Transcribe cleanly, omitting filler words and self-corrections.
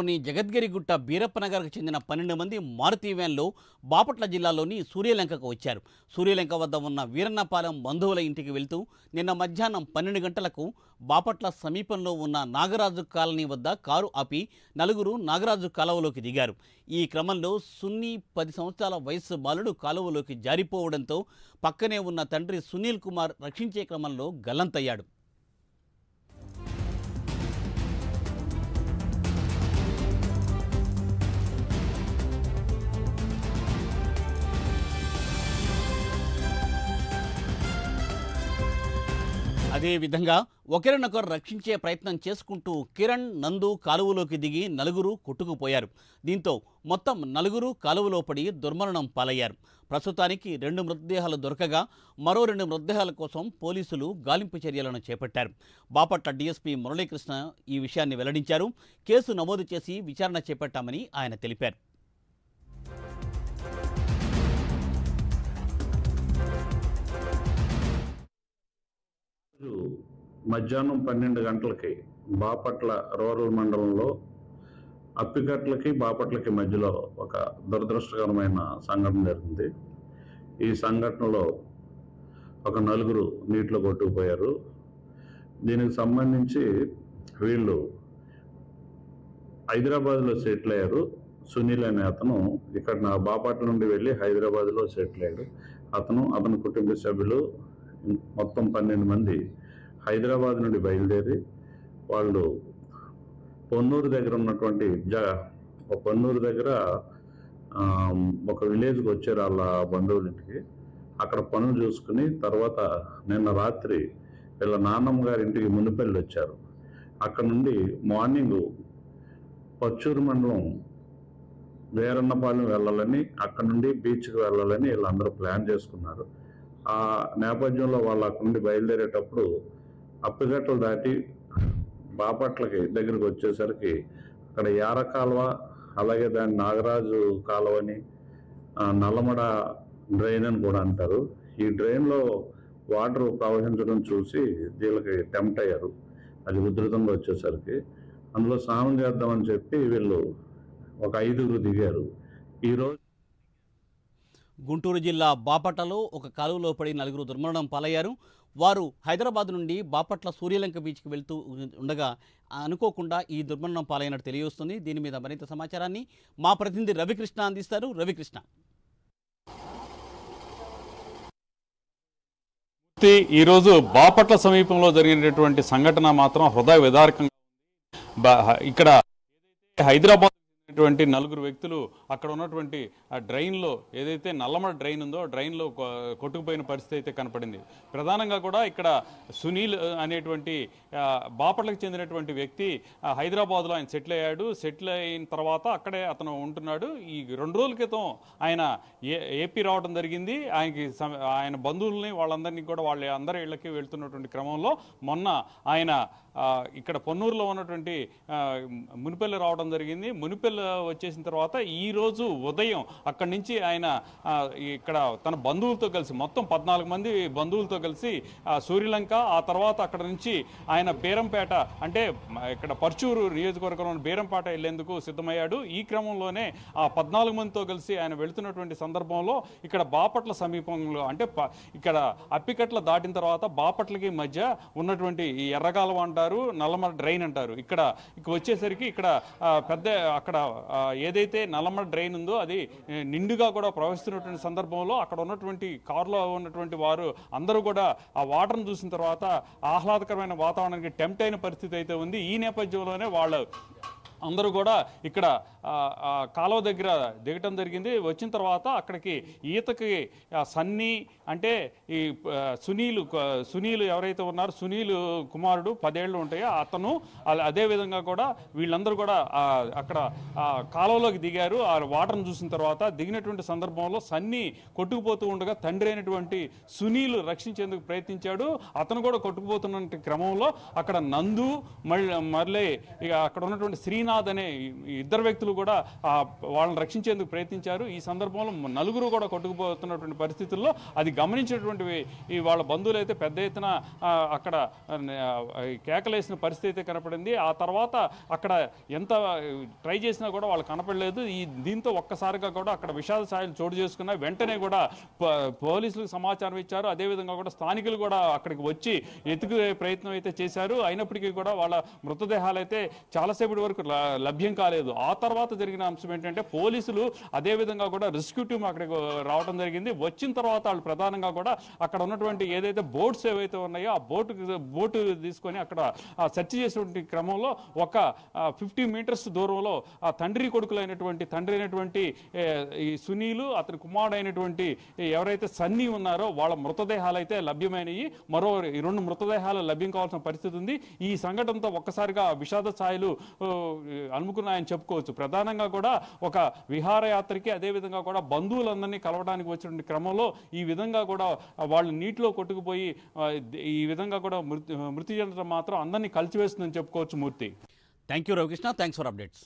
జగద్గిరిగుట్ట బీరప్పనగర్కు చెందిన 12 మంది మారుతి వ్యాన్లో బాపట్ల జిల్లాలోని సూర్యలంకకు వచ్చారు. సూర్యలంక వద్ద ఉన్న వీరన్నపాలెం బంధువుల ఇంటికి వెళ్తూ నిన్న మధ్యాహ్నం 12 గంటలకు బాపట్ల సమీపంలో ఉన్న నాగరాజు కాలనీ వద్ద కారు ఆపి నలుగురు నాగరాజు కాలువలోకి దిగారు. ఈ క్రమంలో సున్నీ 10 సంవత్సరాల వయస్సు బాలుడు కాలువలోకి జారిపోవడంతో పక్కనే ఉన్న తండ్రి సునీల్ కుమార్ రక్షించే క్రమంలో గల్లంతయ్యాడు. అదేవిధంగా ఒకరినొకరు రక్షించే ప్రయత్నం చేసుకుంటూ కిరణ్, నందు కాలువలోకి దిగి నలుగురు కొట్టుకుపోయారు. దీంతో మొత్తం నలుగురు కాలువలో పడి దుర్మరణం పాలయ్యారు. ప్రస్తుతానికి 2 మృతదేహాలు దొరకగా మరో 2 మృతదేహాల కోసం పోలీసులు గాలింపు చర్యలను చేపట్టారు. బాపట్ల డీఎస్పీ మురళీకృష్ణ ఈ విషయాన్ని వెల్లడించారు. కేసు నమోదు చేసి విచారణ చేపట్టామని ఆయన తెలిపారు. మధ్యాహ్నం 12 గంటలకి బాపట్ల రూరల్ మండలంలో అప్పికట్లకి బాపట్లకి మధ్యలో ఒక దురదృష్టకరమైన సంఘటన జరిగింది. ఈ సంఘటనలో ఒక నలుగురు నీటిలో కొట్టుకుపోయారు. దీనికి సంబంధించి వీళ్ళు హైదరాబాద్లో సెటిల్ అయ్యారు. సునీల్ అనే అతను ఇక్కడ బాపట్ల నుండి వెళ్ళి హైదరాబాద్లో సెటిల్ అయ్యాడు. అతని కుటుంబ సభ్యులు మొత్తం 12 మంది హైదరాబాద్ నుండి బయలుదేరి వాళ్ళు పొన్నూరు దగ్గర ఉన్నటువంటి పొన్నూరు దగ్గర ఒక విలేజ్కి వచ్చారు వాళ్ళ బంధువుల ఇంటికి. అక్కడ పనులు చూసుకుని తర్వాత నిన్న రాత్రి వీళ్ళ నాన్నమ్మ గారి ఇంటికి మునిపల్లి వచ్చారు. అక్కడ నుండి మార్నింగ్ పచ్చూరు మండలం వీరన్నపాలెం వెళ్ళాలని, అక్కడ నుండి బీచ్కి వెళ్ళాలని వీళ్ళందరూ ప్లాన్ చేసుకున్నారు. ఆ నేపథ్యంలో వాళ్ళు అక్కడ నుండి బయలుదేరేటప్పుడు అప్పిగట్టలు దాటి బాపట్లకి దగ్గరికి వచ్చేసరికి అక్కడ యార కాలువ, అలాగే దాన్ని నాగరాజు కాలువ అని, నల్లమడ డ్రైన్ అని కూడా అంటారు. ఈ డ్రైన్లో వాటర్ ప్రవహించడం చూసి వీళ్ళకి టెంప్ట్ అయ్యారు. అది ఉధృతంగా వచ్చేసరికి అందులో స్నానం చేద్దామని చెప్పి వీళ్ళు ఒక 5గురు దిగారు. ఈరోజు గుంటూరు జిల్లా బాపట్లలో ఒక కాలువలో పడి నలుగురు దుర్మరణం పాలయ్యారు. వారు హైదరాబాద్ నుండి బాపట్ల సూర్యలంక బీచ్కి వెళ్తూ ఉండగా అనుకోకుండా ఈ దుర్మరణం పాలైనట్టు తెలియవస్తుంది. దీని మీద మరింత సమాచారాన్ని మా ప్రతినిధి రవికృష్ణ అందిస్తారు. రవికృష్ణ, ఈరోజు బాపట్ల సమీపంలో జరిగినటువంటి సంఘటన మాత్రం హృదయ విదారకంగా ఇక్కడ హైదరాబాద్ నలుగురు వ్యక్తులు అక్కడ ఉన్నటువంటి ఆ డ్రైన్లో ఏదైతే నల్లమడ డ్రైన్ ఉందో డ్రైన్లో కొట్టుకుపోయిన పరిస్థితి అయితే కనపడింది. ప్రధానంగా కూడా ఇక్కడ సునీల్ అనేటువంటి బాపట్లకు చెందినటువంటి వ్యక్తి హైదరాబాద్లో ఆయన సెటిల్ అయ్యాడు. సెటిల్ అయిన తర్వాత అక్కడే అతను ఉంటున్నాడు. ఈ 2 రోజుల క్రితం ఆయన ఏపీ రావడం జరిగింది. ఆయన బంధువుల్ని వాళ్ళందరినీ కూడా వాళ్ళ అందరి ఇళ్ళకి వెళ్తున్నటువంటి క్రమంలో మొన్న ఆయన ఇక్కడ పొన్నూరులో ఉన్నటువంటి మునిపల్లి రావడం జరిగింది. మునిపల్లి వచ్చేసిన తర్వాత ఈరోజు ఉదయం అక్కడి నుంచి ఆయన ఇక్కడ తన బంధువులతో కలిసి మొత్తం 14 మంది బంధువులతో కలిసి సూర్యలంక, ఆ తర్వాత అక్కడ నుంచి ఆయన బేరంపేట అంటే ఇక్కడ పర్చూరు నియోజకవర్గంలోని బేరంపేట వెళ్లేందుకు సిద్ధమయ్యాడు. ఈ క్రమంలోనే ఆ 14 మందితో కలిసి ఆయన వెళుతున్నటువంటి సందర్భంలో ఇక్కడ బాపట్ల సమీపంలో అంటే ఇక్కడ అప్పికట్ల దాటిన తర్వాత బాపట్లకి మధ్య ఉన్నటువంటి ఈ ఎర్రగాలవ అంటారు, నల్లమడ డ్రైన్ అంటారు. ఇక్కడ వచ్చేసరికి ఇక్కడ పెద్ద అక్కడ ఏదైతే నల్లమడ డ్రైన్ ఉందో అది నిండుగా కూడా ప్రవహిస్తున్నటువంటి సందర్భంలో అక్కడ ఉన్నటువంటి కారులో ఉన్నటువంటి వారు అందరూ కూడా ఆ వాటర్ను చూసిన తర్వాత ఆహ్లాదకరమైన వాతావరణానికి టెంప్ట్ అయిన పరిస్థితి అయితే ఉంది. ఈ నేపథ్యంలోనే వాళ్ళు అందరూ కూడా ఇక్కడ కాలువ దగ్గర దిగటం జరిగింది. వచ్చిన తర్వాత అక్కడికి ఈతకి సన్నీ అంటే ఈ సునీల్ ఎవరైతే ఉన్నారో సునీల్ కుమారుడు 10 ఏళ్ళు ఉంటాయో అతను, అదేవిధంగా కూడా వీళ్ళందరూ కూడా అక్కడ కాలువలోకి దిగారు. ఆ వాటర్ను చూసిన తర్వాత దిగినటువంటి సందర్భంలో సన్నీ కొట్టుకుపోతూ ఉండగా తండ్రి అయినటువంటి సునీల్ రక్షించేందుకు ప్రయత్నించాడు. అతను కూడా కొట్టుకుపోతున్న క్రమంలో అక్కడ నందు మళ్ళీ అక్కడ ఉన్నటువంటి శ్రీనాథ్ శ్రీనాథ్ అనే ఈ ఇద్దరు వ్యక్తులు కూడా వాళ్ళని రక్షించేందుకు ప్రయత్నించారు. ఈ సందర్భంలో నలుగురు కూడా కొట్టుకుపోతున్నటువంటి పరిస్థితుల్లో అది గమనించినటువంటి ఈ వాళ్ళ బంధువులు అయితే పెద్ద ఎత్తున అక్కడ కేకలేసిన పరిస్థితి అయితే కనపడింది. ఆ తర్వాత అక్కడ ఎంత ట్రై చేసినా కూడా వాళ్ళు కనపడలేదు. దీంతో ఒక్కసారిగా కూడా అక్కడ విషాద ఛాయలు చోటు చేసుకున్నాయి. వెంటనే కూడా పోలీసులకు సమాచారం ఇచ్చారు. అదేవిధంగా కూడా స్థానికులు కూడా అక్కడికి వచ్చి ఎత్తుకునే ప్రయత్నం అయితే చేశారు. అయినప్పటికీ కూడా వాళ్ళ మృతదేహాలు అయితే చాలాసేపటి వరకు లభ్యం కాలేదు. ఆ తర్వాత జరిగిన అంశం ఏంటంటే పోలీసులు అదేవిధంగా కూడా రెస్క్యూ టీమ్ అక్కడికి రావడం జరిగింది. వచ్చిన తర్వాత వాళ్ళు ప్రధానంగా కూడా అక్కడ ఉన్నటువంటి ఏదైతే బోట్స్ ఏవైతే ఉన్నాయో ఆ బోటు తీసుకొని అక్కడ సెర్చ్ చేసేటువంటి క్రమంలో ఒక 50 మీటర్స్ దూరంలో ఆ తండ్రి అయినటువంటి ఈ సునీలు అతని కుమారుడైనటువంటి ఎవరైతే సన్నీ ఉన్నారో వాళ్ళ మృతదేహాలు అయితే లభ్యమైనవి. మరో 2 మృతదేహాలు లభ్యం కావాల్సిన పరిస్థితి ఉంది. ఈ సంఘటనతో ఒక్కసారిగా విషాద ఛాయలు అలుముకున్నాయని చెప్పుకోవచ్చు. ప్రధానంగా కూడా ఒక విహారయాత్రకి అదేవిధంగా కూడా బంధువులందరినీ కలవడానికి వచ్చిన క్రమంలో ఈ విధంగా కూడా వాళ్ళు నీటిలో కొట్టుకుపోయి ఈ విధంగా కూడా మృతి చెందడం మాత్రం అందరినీ కలిసివేస్తుందని చెప్పుకోవచ్చు. Murthy, thank you Ravikrishna, thanks for updates.